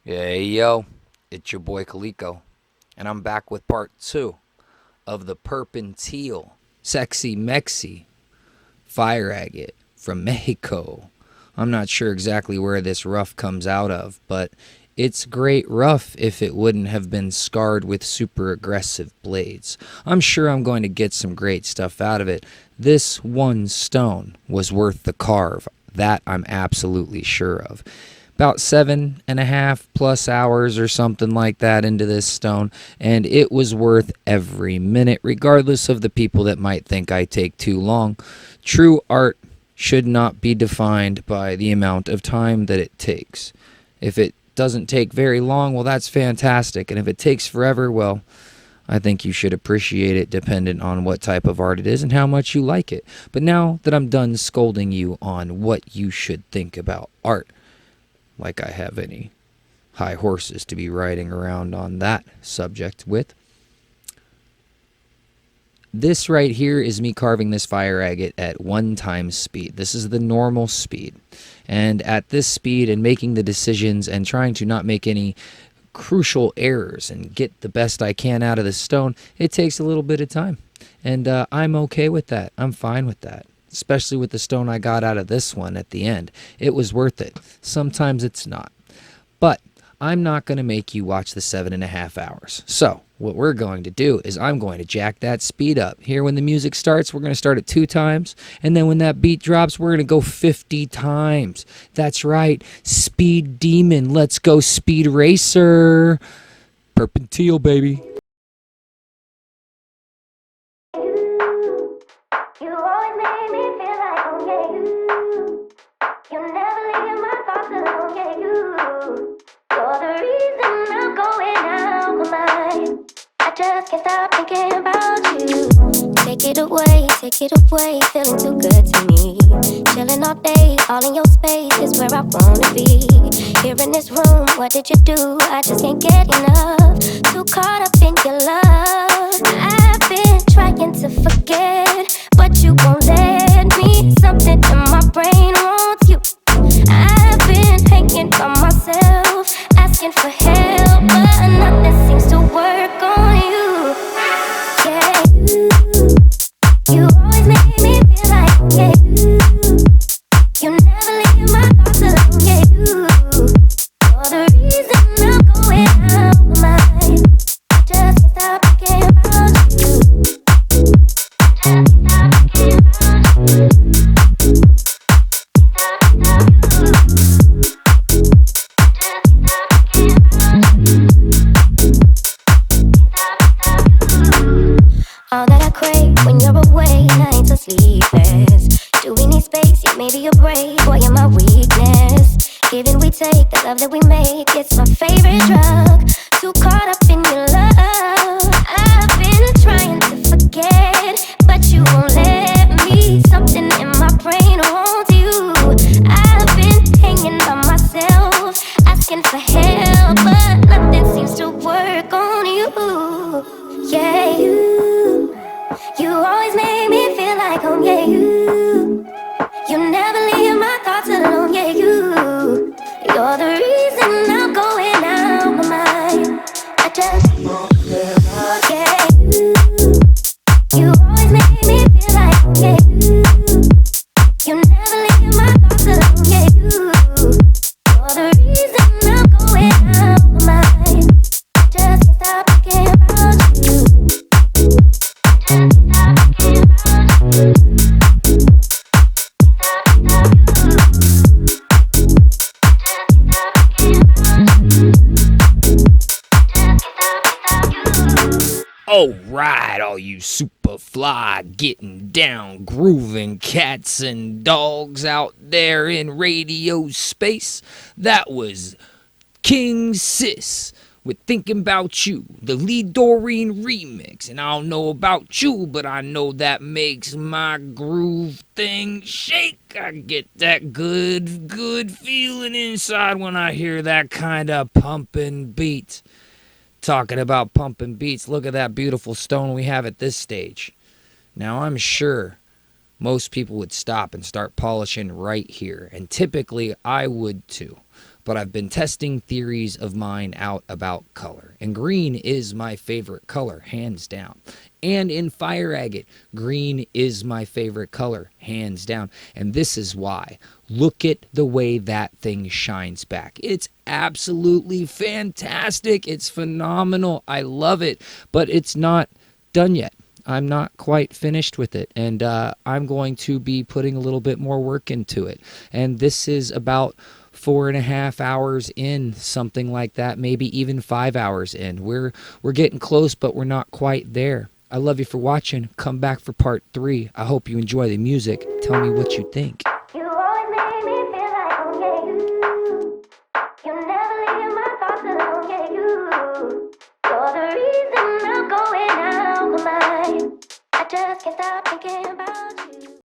Hey yo, it's your boy Caleko, and I'm back with part 2 of the Purp and Teal Sexy MEXI Fire Agate from Mexico. I'm not sure exactly where this rough comes out of, but it's great rough if it wouldn't have been scarred with super aggressive blades. I'm sure I'm going to get some great stuff out of it. This one stone was worth the carve. That I'm absolutely sure of. About 7.5+ hours or something like that into this stone, and it was worth every minute, regardless of the people that might think I take too long. True art should not be defined by the amount of time that it takes. If it doesn't take very long, well, that's fantastic. And if it takes forever, well, I think you should appreciate it dependent on what type of art it is and how much you like it. But now that I'm done scolding you on what you should think about art, like I have any high horses to be riding around on that subject with, this right here is me carving this fire agate at 1 times speed. This is the normal speed. And at this speed and making the decisions and trying to not make any crucial errors and get the best I can out of the stone, it takes a little bit of time. And I'm okay with that. I'm fine with that. Especially with the stone I got out of this one at the end. It was worth it. Sometimes it's not. But I'm not going to make you watch the 7.5 hours. So what we're going to do is I'm going to jack that speed up. Here when the music starts, we're going to start at 2 times. And then when that beat drops, we're going to go 50 times. That's right. Speed demon. Let's go speed racer. Purp and Teal, baby. You always make me feel like, oh yeah, you never leave my thoughts alone, yeah, you're the reason I'm going out my mind. I just can't stop thinking about you. Take it away, feeling too good to me. Chilling all day, all in your space is where I wanna be. Here in this room, what did you do? I just can't get enough. Too caught up in your love. I've been trying to forget, but you won't let me. Something in my brain wants you. I've been hanging by myself, asking for help, but nothing seems to work on you. Yeah, you always make me feel like, yeah, you never leave my thoughts alone, yeah, you're the reason I'm going out my mind. I just can't stop thinking about you. Just can't stop thinking about you. All that I crave when you're away, nights are sleepless. Do we need space? Yeah, maybe you're brave, boy, you're my weakness. Giving we take, the love that we make, it's my favorite drug. Too caught up in your love. I've been trying to forget, but you won't let me. Something in my brain wants you. I've been hanging by myself, asking for help, but nothing seems to work on you. Yeah, you always make me feel like home, yeah, you never leave my thoughts alone, yeah, you're the reason I'm going out my mind. I just yeah, you always make me feel like home, yeah, you never leave my thoughts alone, yeah, you're the reason I'm going out my mind. I just can't stop thinking about you. Alright, all you super fly, getting down, grooving cats and dogs out there in radio space. That was King Sis with Thinking About You, the Lee Doreen remix. And I don't know about you, but I know that makes my groove thing shake. I get that good feeling inside when I hear that kind of pumping beat. Talking about pumping beats, look at that beautiful stone we have at this stage. Now I'm sure most people would stop and start polishing right here, and typically I would too. but I've been testing theories of mine out about color. And green is my favorite color, hands down. And in fire agate, green is my favorite color, hands down. And this is why. Look at the way that thing shines back. It's absolutely fantastic. It's phenomenal. I love it. But it's not done yet. I'm not quite finished with it, and I'm going to be putting a little bit more work into it. And this is about 4.5 hours in, something like that, maybe even 5 hours in. We're getting close, but we're not quite there. I love you for watching. Come back for part 3. I hope you enjoy the music. Tell me what you think.